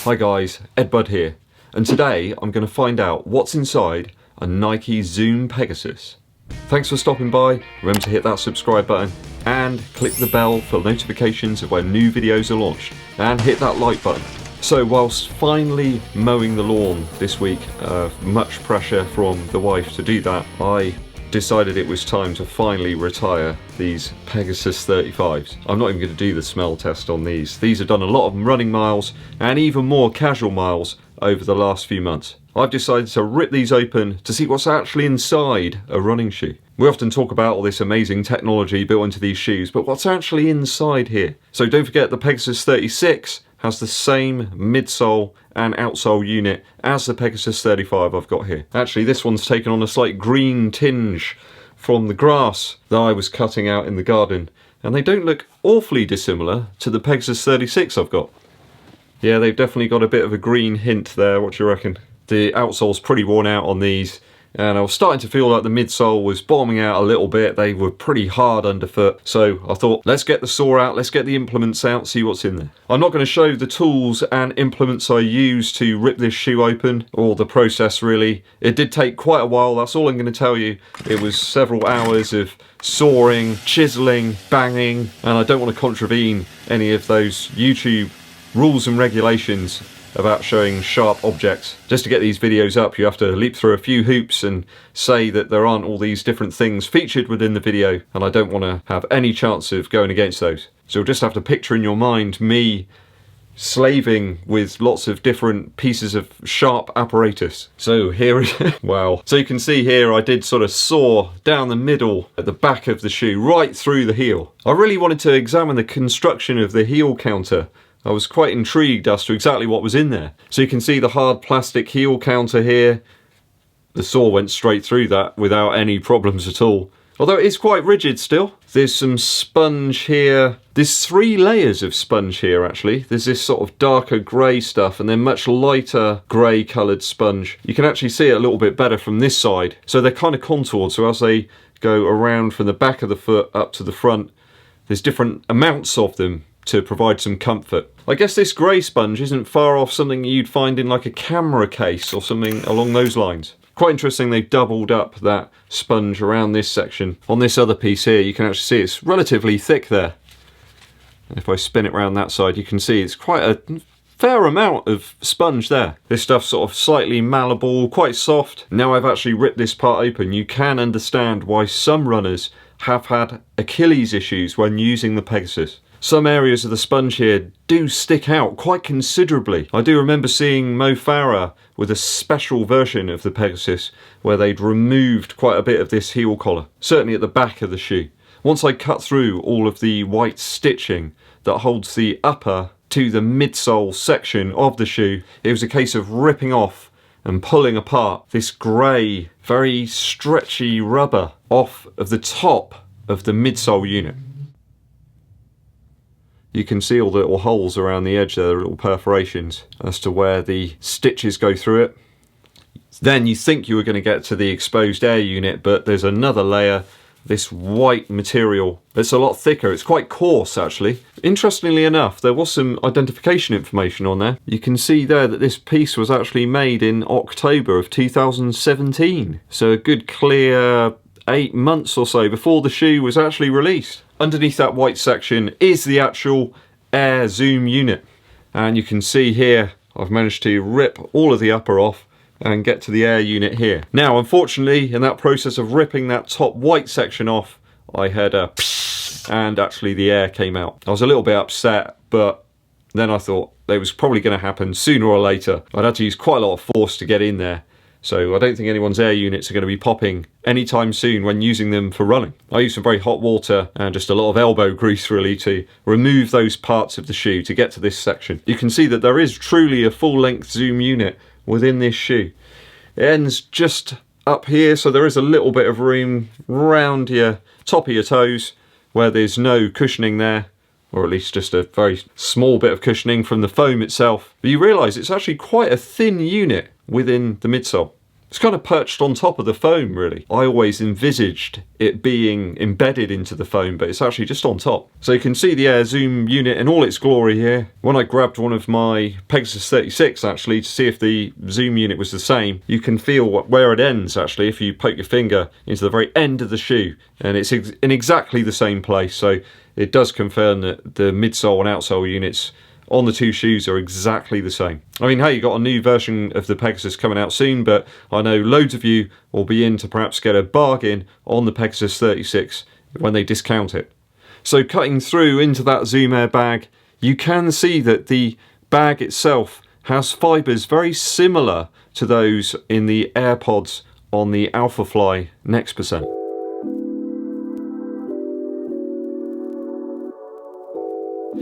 Hi guys, EDDBUD here, and today I'm going to find out what's inside a Nike Zoom Pegasus. Thanks for stopping by. Remember to hit that subscribe button and click the bell for notifications of when new videos are launched, and hit that like button. So whilst finally mowing the lawn this week, much pressure from the wife to do that, I decided it was time to finally retire these Pegasus 35s. I'm not even going to do the smell test on these. These have done a lot of running miles and even more casual miles over the last few months. I've decided to rip these open to see what's actually inside a running shoe. We often talk about all this amazing technology built into these shoes, but what's actually inside here? So don't forget, the Pegasus 36 has the same midsole and outsole unit as the Pegasus 35 I've got here. Actually, this one's taken on a slight green tinge from the grass that I was cutting out in the garden, and they don't look awfully dissimilar to the Pegasus 36 I've got. Yeah, they've definitely got a bit of a green hint there. What do you reckon? The outsole's pretty worn out on these, and I was starting to feel like the midsole was bombing out a little bit. They were pretty hard underfoot, so I thought, let's get the saw out, let's get the implements out, see what's in there. I'm not going to show the tools and implements I used to rip this shoe open, or the process really. It did take quite a while, that's all I'm going to tell you. It was several hours of sawing, chiseling, banging, and I don't want to contravene any of those YouTube rules and regulations about showing sharp objects. Just to get these videos up, you have to leap through a few hoops and say that there aren't all these different things featured within the video, and I don't want to have any chance of going against those. So you'll just have to picture in your mind me slaving with lots of different pieces of sharp apparatus. So here it wow. So you can see here I did sort of saw down the middle at the back of the shoe, right through the heel. I really wanted to examine the construction of the heel counter. I was quite intrigued as to exactly what was in there. So you can see the hard plastic heel counter here. The saw went straight through that without any problems at all. Although it is quite rigid still. There's some sponge here. There's 3 layers of sponge here actually. There's this sort of darker grey stuff and then much lighter grey coloured sponge. You can actually see it a little bit better from this side. So they're kind of contoured, so as they go around from the back of the foot up to the front, there's different amounts of them to provide some comfort. I guess this grey sponge isn't far off something you'd find in like a camera case or something along those lines. Quite interesting, they've doubled up that sponge around this section. On this other piece here, you can actually see it's relatively thick there. And if I spin it around that side, you can see it's quite a fair amount of sponge there. This stuff's sort of slightly malleable, quite soft. Now I've actually ripped this part open, you can understand why some runners have had Achilles issues when using the Pegasus. Some areas of the sponge here do stick out quite considerably. I do remember seeing Mo Farah with a special version of the Pegasus where they'd removed quite a bit of this heel collar, certainly at the back of the shoe. Once I cut through all of the white stitching that holds the upper to the midsole section of the shoe, it was a case of ripping off and pulling apart this grey, very stretchy rubber off of the top of the midsole unit. You can see all the little holes around the edge there, the little perforations as to where the stitches go through it. Then you think you were going to get to the exposed air unit, but there's another layer, this white material. It's a lot thicker, it's quite coarse actually. Interestingly enough, there was some identification information on there. You can see there that this piece was actually made in October of 2017. So a good clear 8 months or so before the shoe was actually released. Underneath that white section is the actual Air Zoom unit, and you can see here I've managed to rip all of the upper off and get to the air unit here. Now unfortunately, in that process of ripping that top white section off, I had a and actually the air came out. I was a little bit upset, but then I thought it was probably going to happen sooner or later. I'd had to use quite a lot of force to get in there. So I don't think anyone's air units are going to be popping anytime soon when using them for running. I use some very hot water and just a lot of elbow grease really to remove those parts of the shoe to get to this section. You can see that there is truly a full-length Zoom unit within this shoe. It ends just up here, so there is a little bit of room round your top of your toes where there's no cushioning there, or at least just a very small bit of cushioning from the foam itself. But you realise it's actually quite a thin unit within the midsole. It's kind of perched on top of the foam, really. I always envisaged it being embedded into the foam, but it's actually just on top. So you can see the Air Zoom unit in all its glory here. When I grabbed one of my Pegasus 36 actually to see if the zoom unit was the same, you can feel where it ends actually if you poke your finger into the very end of the shoe, and it's in exactly the same place. So it does confirm that the midsole and outsole units on the two shoes are exactly the same. I mean, hey, you got a new version of the Pegasus coming out soon, but I know loads of you will be in to perhaps get a bargain on the Pegasus 36 when they discount it. So cutting through into that Zoom Air bag, you can see that the bag itself has fibres very similar to those in the AirPods on the Alphafly Next Percent.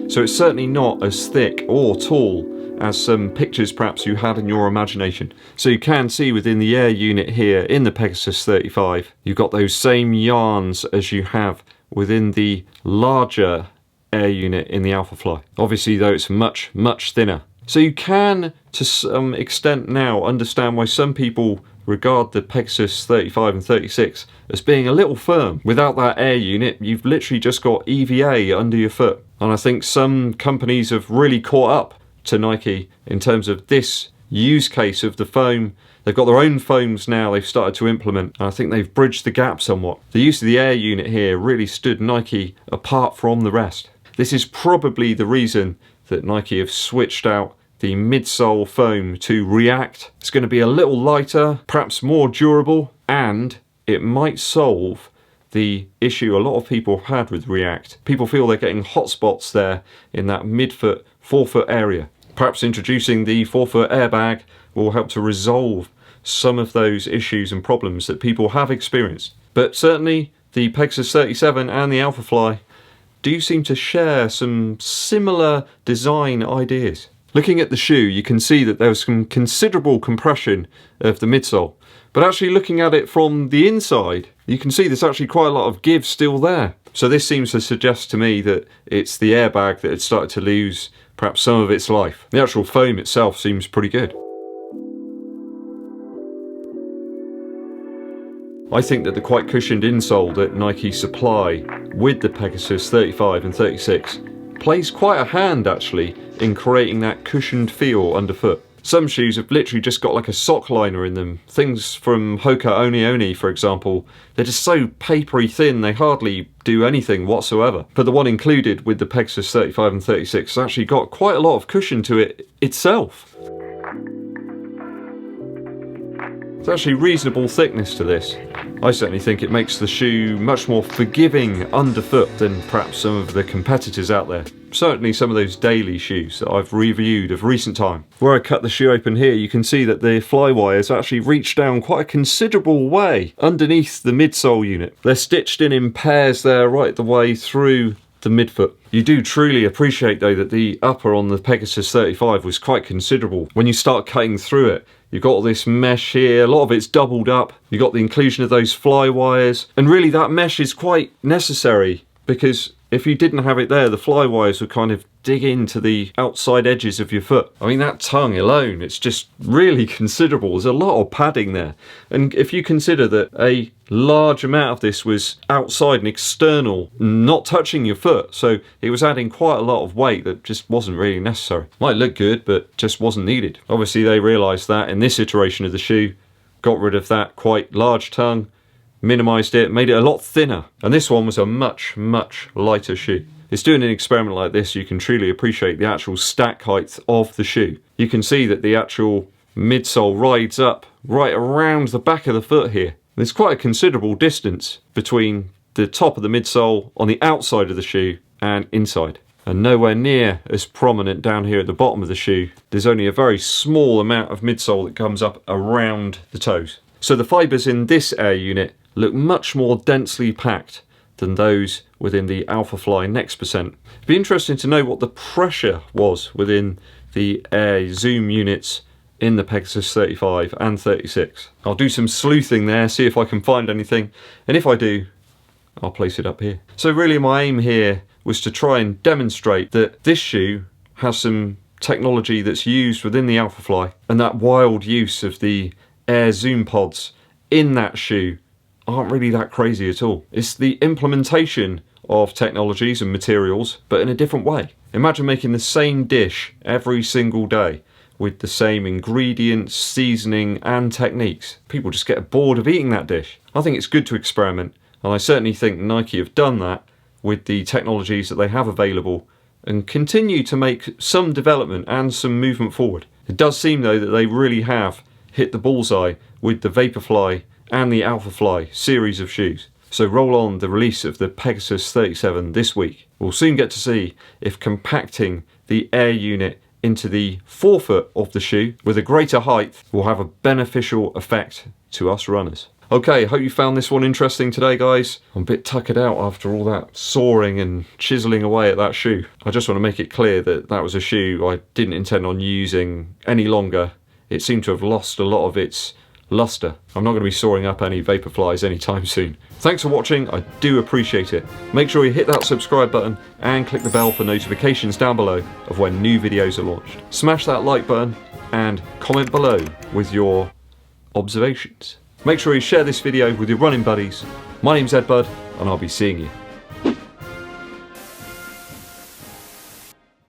So it's certainly not as thick or tall as some pictures perhaps you had in your imagination. So you can see within the Air unit here in the Pegasus 35, you've got those same yarns as you have within the larger Air unit in the Alphafly. Obviously though, it's much, much thinner. So you can, to some extent now, understand why some people regard the Pegasus 35 and 36 as being a little firm. Without that Air unit, you've literally just got EVA under your foot. And I think some companies have really caught up to Nike in terms of this use case of the foam. They've got their own foams now they've started to implement, and I think they've bridged the gap somewhat. The use of the Air unit here really stood Nike apart from the rest. This is probably the reason that Nike have switched out the midsole foam to React. It's going to be a little lighter, perhaps more durable, and it might solve the issue a lot of people have had with React. People feel they're getting hot spots there in that midfoot, forefoot area. Perhaps introducing the forefoot airbag will help to resolve some of those issues and problems that people have experienced. But certainly the Pegasus 37 and the Alphafly do seem to share some similar design ideas. Looking at the shoe, you can see that there's some considerable compression of the midsole. But actually looking at it from the inside, you can see there's actually quite a lot of give still there. So this seems to suggest to me that it's the airbag that had started to lose perhaps some of its life. The actual foam itself seems pretty good. I think that the quite cushioned insole that Nike supply with the Pegasus 35 and 36 plays quite a hand actually in creating that cushioned feel underfoot. Some shoes have literally just got like a sock liner in them. Things from Hoka Oni Oni, for example, they're just so papery thin they hardly do anything whatsoever. But the one included with the Pegasus 35 and 36 has actually got quite a lot of cushion to it itself. It's actually reasonable thickness to this. I certainly think it makes the shoe much more forgiving underfoot than perhaps some of the competitors out there. Certainly some of those daily shoes that I've reviewed of recent time. Where I cut the shoe open here, you can see that the fly wires actually reach down quite a considerable way underneath the midsole unit. They're stitched in pairs there right the way through the midfoot. You do truly appreciate though that the upper on the Pegasus 35 was quite considerable. When you start cutting through it, you've got all this mesh here, a lot of it's doubled up, you've got the inclusion of those fly wires, and really that mesh is quite necessary because if you didn't have it there, the fly wires would kind of dig into the outside edges of your foot. I mean, that tongue alone, it's just really considerable. There's a lot of padding there. And if you consider that a large amount of this was outside and external, not touching your foot, so it was adding quite a lot of weight that just wasn't really necessary. Might look good, but just wasn't needed. Obviously, they realised that in this iteration of the shoe, got rid of that quite large tongue, minimised it, made it a lot thinner. And this one was a much, much lighter shoe. It's doing an experiment like this, you can truly appreciate the actual stack height of the shoe. You can see that the actual midsole rides up right around the back of the foot here. There's quite a considerable distance between the top of the midsole on the outside of the shoe and inside. And nowhere near as prominent down here at the bottom of the shoe. There's only a very small amount of midsole that comes up around the toes. So the fibres in this Air unit look much more densely packed than those within the Alphafly Next Percent. It'd be interesting to know what the pressure was within the Air Zoom units in the Pegasus 35 and 36. I'll do some sleuthing there, see if I can find anything, and if I do, I'll place it up here. So really my aim here was to try and demonstrate that this shoe has some technology that's used within the Alphafly, and that wild use of the Air Zoom pods in that shoe aren't really that crazy at all. It's the implementation of technologies and materials, but in a different way. Imagine making the same dish every single day with the same ingredients, seasoning and techniques. People just get bored of eating that dish. I think it's good to experiment, and I certainly think Nike have done that with the technologies that they have available and continue to make some development and some movement forward. It does seem though that they really have hit the bullseye with the Vaporfly and the Alphafly series of shoes. So roll on the release of the Pegasus 37 this week. We'll soon get to see if compacting the air unit into the forefoot of the shoe with a greater height will have a beneficial effect to us runners. Okay, hope you found this one interesting today, guys. I'm a bit tuckered out after all that sawing and chiseling away at that shoe. I just want to make it clear that that was a shoe I didn't intend on using any longer. It seemed to have lost a lot of its luster. I'm not going to be sawing up any Vaporflies anytime soon. Thanks for watching, I do appreciate it. Make sure you hit that subscribe button and click the bell for notifications down below of when new videos are launched. Smash that like button and comment below with your observations. Make sure you share this video with your running buddies. My name's EDDBUD and I'll be seeing you.